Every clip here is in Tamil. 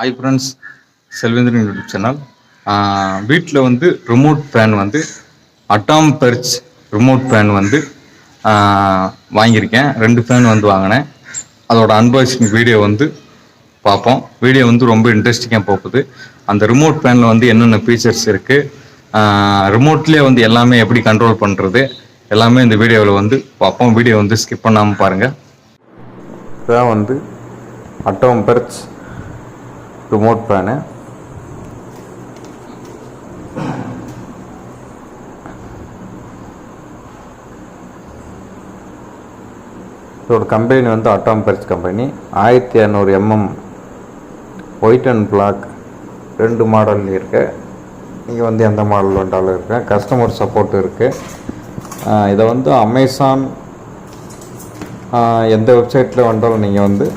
Hi friends, Selvendran YouTube channel. வீட்டில் வந்து ரிமோட் ஃபேன் வந்து அட்டாம் பெர்ச் ரிமோட் ஃபேன் வந்து வாங்கியிருக்கேன். 2 ஃபேன் வந்து வாங்கினேன். அதோட அன்பாக்சிங் வீடியோ வந்து பார்ப்போம். வீடியோ வந்து ரொம்ப இன்ட்ரெஸ்டிங்காக போகுது. அந்த ரிமோட் ஃபேனில் வந்து என்னென்ன ஃபீச்சர்ஸ் இருக்குது, ரிமோட்லேயே வந்து எல்லாமே எப்படி கண்ட்ரோல் பண்ணுறது, எல்லாமே இந்த வீடியோவில் வந்து பார்ப்போம். வீடியோ வந்து ஸ்கிப் பண்ணாமல் பாருங்கள். இதான் வந்து அட்டாம் பெர்ச் ரிமோட் ஃபேனு. இதோட கம்பெனி வந்து Atomberg company. 1200 mm white and black 2 model இருக்குது. நீங்கள் வந்து எந்த மாடல் வேண்டாலும் இருக்குது. கஸ்டமர் சப்போர்ட் இருக்குது. இதை வந்து அமேசான் எந்த வெப்சைட்டில் வந்தாலும் நீங்கள் வந்து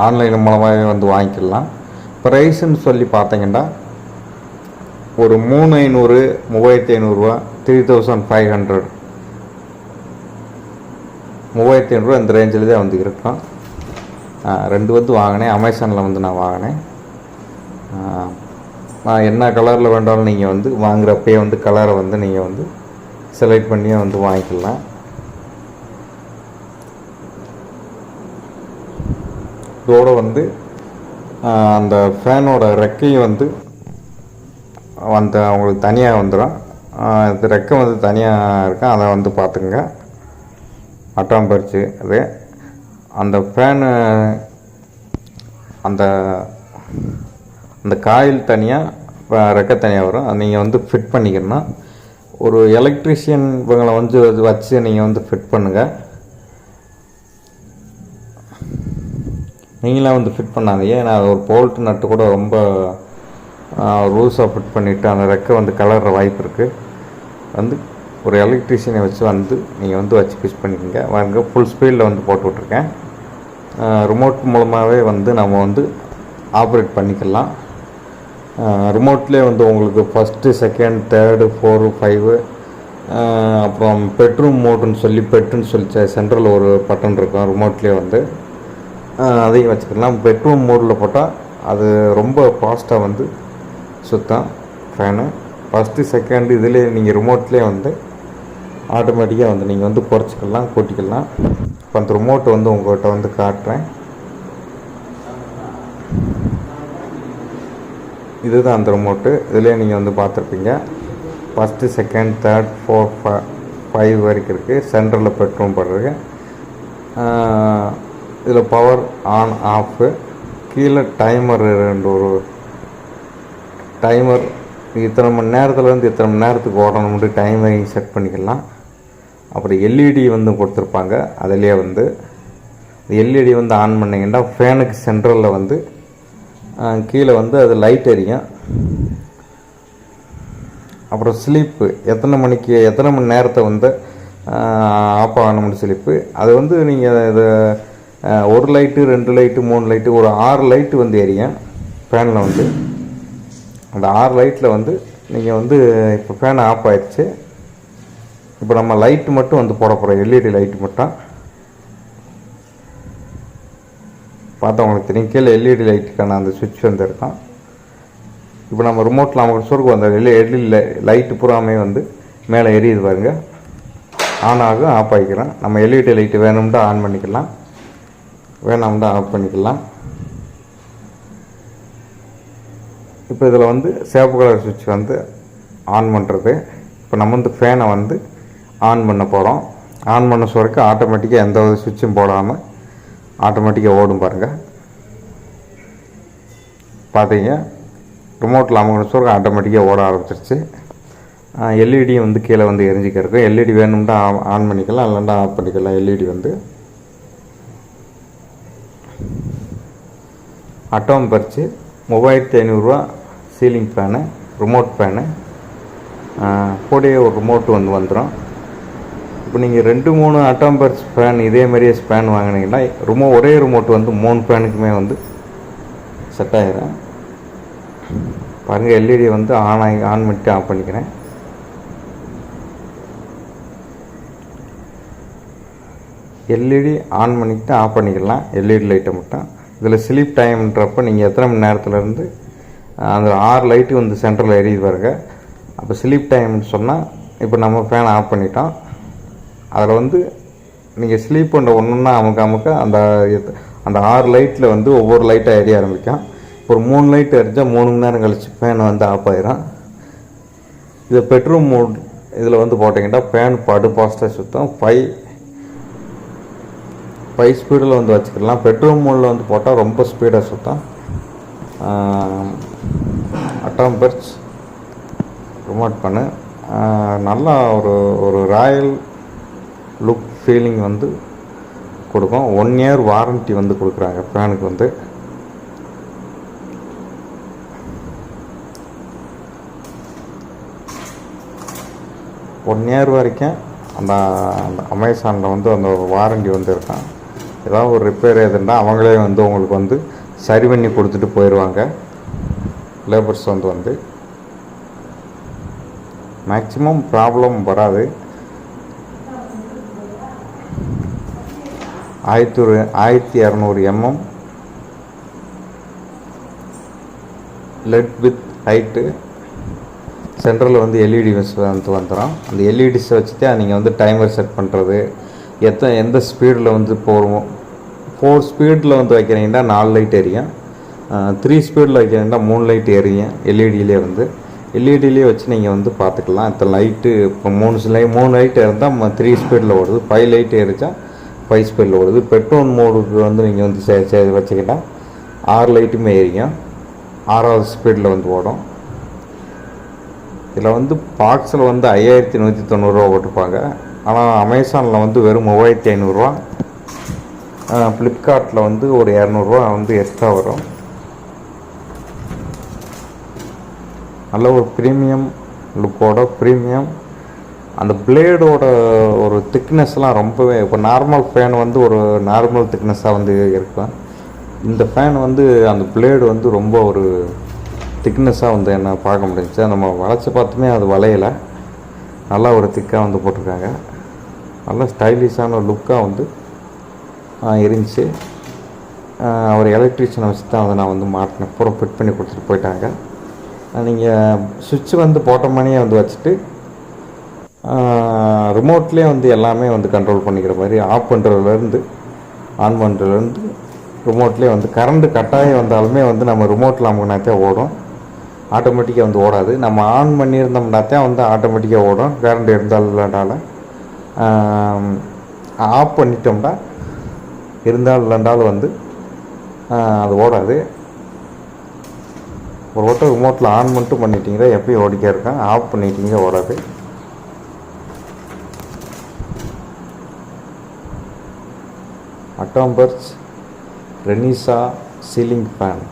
ஆன்லைன் மூலமாகவே வந்து வாங்கிக்கலாம். ப்ரைஸுன்னு சொல்லி பார்த்தீங்கன்னா ஒரு 3500, 3500 ரூபா, 3500, 3500 இந்த ரேஞ்சில் தான் வந்து இருக்கும். 2 வந்து வாங்கினேன். அமேசானில் வந்து நான் வாங்கினேன். நான் என்ன கலரில் வேண்டாலும் நீங்கள் வந்து வாங்குகிறப்பே வந்து கலரை வந்து நீங்கள் வந்து செலக்ட் பண்ணியே வந்து வாங்கிக்கலாம். இதோடு வந்து அந்த ஃபேனோட ரெக்கையும் வந்து அவங்களுக்கு தனியாக வந்துடும். இது ரெக்கை வந்து தனியாக இருக்கும். அதை வந்து பார்த்துங்க. அட்டாம் பெர்ச் அது அந்த ஃபேனு அந்த அந்த காயில் தனியாக, ரெக்கை தனியாக வரும். அது நீங்கள் வந்து ஃபிட் பண்ணிக்கணும். ஒரு எலக்ட்ரிஷியன் இவங்களை வந்து வச்சு நீங்கள் வந்து ஃபிட் பண்ணுங்கள். நீங்களாம் வந்து ஃபிட் பண்ணாதீங்க. ஏன்னா ஒரு போல்ட் நட்டு கூட ரொம்ப லூஸாக ஃபிட் பண்ணிவிட்டு அந்த ரெக்கை வந்து கலர்ற வாய்ப்பு இருக்குது. வந்து ஒரு எலக்ட்ரிஷியனை வச்சு வந்து நீங்கள் வந்து வச்சு ஃபிக்ஸ் பண்ணிக்கோங்க. வாங்க, ஃபுல் ஸ்பீடில் வந்து போட்டு விட்ருக்கேன். ரிமோட் மூலமாகவே வந்து நம்ம வந்து ஆப்ரேட் பண்ணிக்கலாம். ரிமோட்லேயே வந்து உங்களுக்கு ஃபஸ்ட்டு, செகண்ட், தேர்டு, 4, 5, அப்புறம் பெட்ரூம் மோடுன்னு சொல்லி சென்ட்ரலில் ஒரு பட்டன் இருக்கும் ரிமோட்லேயே வந்து. அதையும் வச்சுக்கலாம். பெட்ரூம் மோடில் போட்டால் அது ரொம்ப ஃபாஸ்ட்டாக வந்து சுத்தம் ஃபேனு. ஃபஸ்ட்டு, செகண்டு இதிலே நீங்கள் ரிமோட்லேயே வந்து ஆட்டோமேட்டிக்காக வந்து நீங்கள் வந்து குறைச்சிக்கலாம், கூட்டிக்கலாம். இப்போ அந்த ரிமோட்டை வந்து உங்கள்கிட்ட வந்து காட்டுறேன். இதுதான் அந்த ரிமோட்டு. இதிலே நீங்கள் வந்து பார்த்துருப்பீங்க. ஃபஸ்ட்டு, செகண்ட், தேர்ட், 4, 5 வரைக்கும் இருக்குது. சென்டரில் பெட்ரூம் போடுறது. இதில் பவர் ஆன் ஆஃபு, கீழே டைமர், ஒரு டைமர் இத்தனை மணி நேரத்துலேருந்து இத்தனை மணி நேரத்துக்கு ஓடணும்னு டைமரையும் செட் பண்ணிக்கலாம். அப்புறம் எல்இடி வந்து கொடுத்துருப்பாங்க. அதிலே வந்து எல்இடி வந்து ஆன் பண்ணிங்கன்னா ஃபேனுக்கு சென்ட்ரலில் வந்து கீழே வந்து அது லைட் எரியும். அப்புறம் ஸ்லீப்பு எத்தனை மணி நேரத்தை வந்து ஆஃப் ஆகணும்னு ஸ்லீப்பு. அது வந்து நீங்கள் இது 1 லைட்டு, 2 லைட்டு, 3 லைட்டு, ஒரு 6 லைட்டு வந்து எரியும் ஃபேனில் வந்து. அந்த 6 லைட்டில் வந்து நீங்கள் வந்து இப்போ ஃபேன் ஆஃப் ஆயிடுச்சு. இப்போ நம்ம லைட்டு மட்டும் வந்து போட போகிறோம். எல்இடி லைட்டு மட்டும் பார்த்தா உங்களுக்கு தெரியும். கீழே எல்இடி லைட்டுக்கான அந்த சுவிட்ச் வந்து இருக்கும். இப்போ நம்ம ரிமோட்டில் நமக்கு சொருக்கு அந்த எல்இடி லைட்டு பூராமே வந்து மேலே எரியுது பாருங்க. ஆன் ஆகும், ஆஃப் ஆகிக்கிறோம். நம்ம எல்இடி லைட்டு வேணும்னா ஆன் பண்ணிக்கலாம், வேணாம்னா ஆஃப் பண்ணிக்கலாம். இப்போ இதில் வந்து சேப்பு கலர் சுவிட்ச் வந்து ஆன் பண்ணுறது. இப்போ நம்ம வந்து ஃபேனை வந்து ஆன் பண்ண போகிறோம். ஆன் பண்ண சொல்லிக்கு ஆட்டோமேட்டிக்காக எந்த ஒரு சுவிட்சும் போடாமல் ஆட்டோமேட்டிக்காக ஓடும் பாருங்கள். பார்த்தீங்க, ரிமோட்டில் அமுக்கின சொல்லிக்கு ஆட்டோமேட்டிக்காக ஓட ஆரம்பிச்சிருச்சு. எல்இடியும் வந்து கீழே வந்து எரிஞ்சிக்க இருக்கும். எல்இடி வேணும்னா ஆன் பண்ணிக்கலாம், இல்லைன்னா ஆஃப் பண்ணிக்கலாம். எல்இடி வந்து அட்டாம் பெர்ச் 3500 ரூபா சீலிங் ஃபேனு, ரிமோட் ஃபேனு. கூடயே ஒரு ரிமோட் வந்து வந்துடும். இப்போ நீங்கள் 2-3 அட்டாம் பெர்ச் ஃபேன் இதே மாதிரியே ஃபேன் வாங்கினீங்கன்னா ஒரே ரிமோட் வந்து 3 ஃபேனுக்குமே வந்து செட் ஆகிடும். பாருங்கள், எல்இடி வந்து ஆன் பண்ணிட்டு ஆஃப் பண்ணிக்கிறேன். எல்இடி ஆன் பண்ணிவிட்டு ஆஃப் பண்ணிக்கலாம். எல்இடி லைட்டை மட்டும் இதில் ஸ்லீப் டைம்ன்றப்போ நீங்கள் எத்தனை மணி நேரத்துலேருந்து அந்த 6 லைட்டு வந்து சென்டரில் எரியுது பாருங்க. அப்போ ஸ்லீப் டைம்னு சொன்னால் இப்போ நம்ம ஃபேன் ஆஃப் பண்ணிட்டோம். அதில் வந்து நீங்கள் ஸ்லீப் பண்ணுற ஒன்றுன்னா அமுக்க அந்த 6 லைட்டில் வந்து ஒவ்வொரு லைட்டாக எரிய ஆரம்பிக்கும். ஒரு 3 லைட் எரிஞ்சால் 3 மணி நேரம் கழிச்சு ஃபேன் வந்து ஆஃப் ஆயிரும். இதை பெட்ரூம் மோட் இதில் வந்து போட்டிங்கன்னா ஃபேன் படு பாஸ்ட்டாக சுத்தம். 5 ஸ்பீடில் வந்து வச்சுக்கலாம். பெட்ரூம் மோடில் வந்து போட்டால் ரொம்ப ஸ்பீடாக சுத்தம். அட்டாம் பர்ச் ரிமோட் பண்ணு நல்லா ஒரு ராயல் லுக் ஃபீலிங் வந்து கொடுக்கும். 1 இயர் வாரண்ட்டி வந்து கொடுக்குறாங்க ஃபேனுக்கு வந்து. ஒன் இயர் வரைக்கும் அந்த அமேசானில் வந்து அந்த வாரண்டி வந்து இருக்கான். ஏதாவது ஒரு ரிப்பேர் எதுன்னா அவங்களே வந்து உங்களுக்கு வந்து சரி பண்ணி கொடுத்துட்டு போயிடுவாங்க. லேபர்ஸ் வந்து மேக்ஸிமம் ப்ராப்ளம் வராது. 1200 mm லெட் வித் ஹைட்டு. சென்டரில் வந்து எல்இடி வந்து வந்துடும். அந்த எல்இடிஸை வச்சு தான் நீங்கள் வந்து டைமர் செட் பண்ணுறது, எந்த ஸ்பீடில் வந்து போகிறோம். 4 ஸ்பீடில் வந்து வைக்கிறீங்கன்னா 4 லைட் எரியும். 3 ஸ்பீடில் வைக்கிறீங்கன்னா 3 லைட் எரியும். எல்இடியிலே வந்து எல்இடியிலே வச்சு நீங்கள் வந்து பார்த்துக்கலாம். இந்த லைட்டு இப்போ 3 லைட் இருந்தால் 3 ஸ்பீடில் ஓடுது. 5 லைட் எரிச்சா 5 ஸ்பீடில் ஓடுது. பெட்ரோல் மோடுக்கு வந்து நீங்கள் வந்து வச்சுக்கிட்டால் 6 லைட்டுமே எரியும். 6வது ஸ்பீடில் வந்து ஓடும். இதில் வந்து பாக்ஸில் வந்து 5190 ரூபா போட்டிருப்பாங்க. ஆனால் அமேசானில் வந்து வெறும் 3500 ரூபா. ஃப்ளிப்கார்ட்டில் வந்து ஒரு 200 ரூபா வந்து எக்ஸ்ட்ரா வரும். நல்ல ஒரு ப்ரீமியம் லுக்கோட ப்ரீமியம். அந்த பிளேடோட ஒரு திக்னஸ்லாம் ரொம்பவே, இப்போ நார்மல் ஃபேன் வந்து ஒரு நார்மல் திக்னஸாக வந்து இருக்கும். இந்த ஃபேன் வந்து அந்த பிளேடு வந்து ரொம்ப ஒரு திக்னஸாக வந்து என்ன பார்க்க முடிஞ்சிச்சு. நம்ம வளைச்சி பார்த்துமே அது வளையலை. நல்லா ஒரு திக்காக வந்து போட்டிருக்காங்க. நல்லா ஸ்டைலிஷான லுக்காக வந்து இருந்துச்சு. ஒரு எலக்ட்ரிஷியனை வச்சு தான் அதை நான் வந்து மாட்டினேன். பூரா ஃபிட் பண்ணி கொடுத்துட்டு போயிட்டாங்க. நீங்கள் சுவிட்ச் வந்து போட்ட மணியை வந்து வச்சுட்டு ரிமோட்லேயே வந்து எல்லாமே வந்து கண்ட்ரோல் பண்ணிக்கிற மாதிரி, ஆஃப் பண்ணுறதுலேருந்து ஆன் பண்ணுறதுலேருந்து ரிமோட்லேயே வந்து கரண்ட்டு கட்டாயம் வந்தாலுமே வந்து நம்ம ரிமோட்டில் அமுக்குனாத்தே ஓடும். ஆட்டோமேட்டிக்காக வந்து ஓடாது. நம்ம ஆன் பண்ணியிருந்தோம்னாத்தான் வந்து ஆட்டோமேட்டிக்காக ஓடும். கரண்ட் இருந்தாலும் ஆஃப் பண்ணிட்டோம்னா இருந்தாலும் வந்து அது ஓடாது. ஒரு ஓட்டம் ரிமோட்டில் ஆன் மட்டும் பண்ணிட்டீங்கன்னா எப்பயும் ஓடிக்கே இருக்கேன். ஆஃப் பண்ணிட்டீங்க ஓடாது. Atomberg Renesa ceiling fan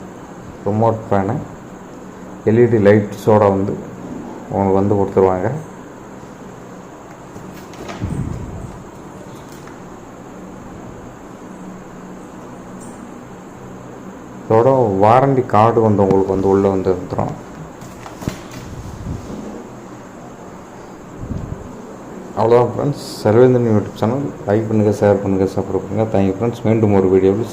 remote fan LED லைட்ஸோடு வந்து உங்களுக்கு வந்து கொடுத்துருவாங்க. இதோட வாரண்டி கார்டு வந்து உங்களுக்கு வந்து உள்ளே வந்து இருந்துடும். அவ்வளோதான் ஃப்ரெண்ட்ஸ். சர்வேந்திரன் யூடியூப் சேனல் லைக் பண்ணுங்கள், ஷேர் பண்ணுங்கள், சப்ஸ்கிரைப் பண்ணுங்கள். Thank you friends. மீண்டும் ஒரு வீடியோவில்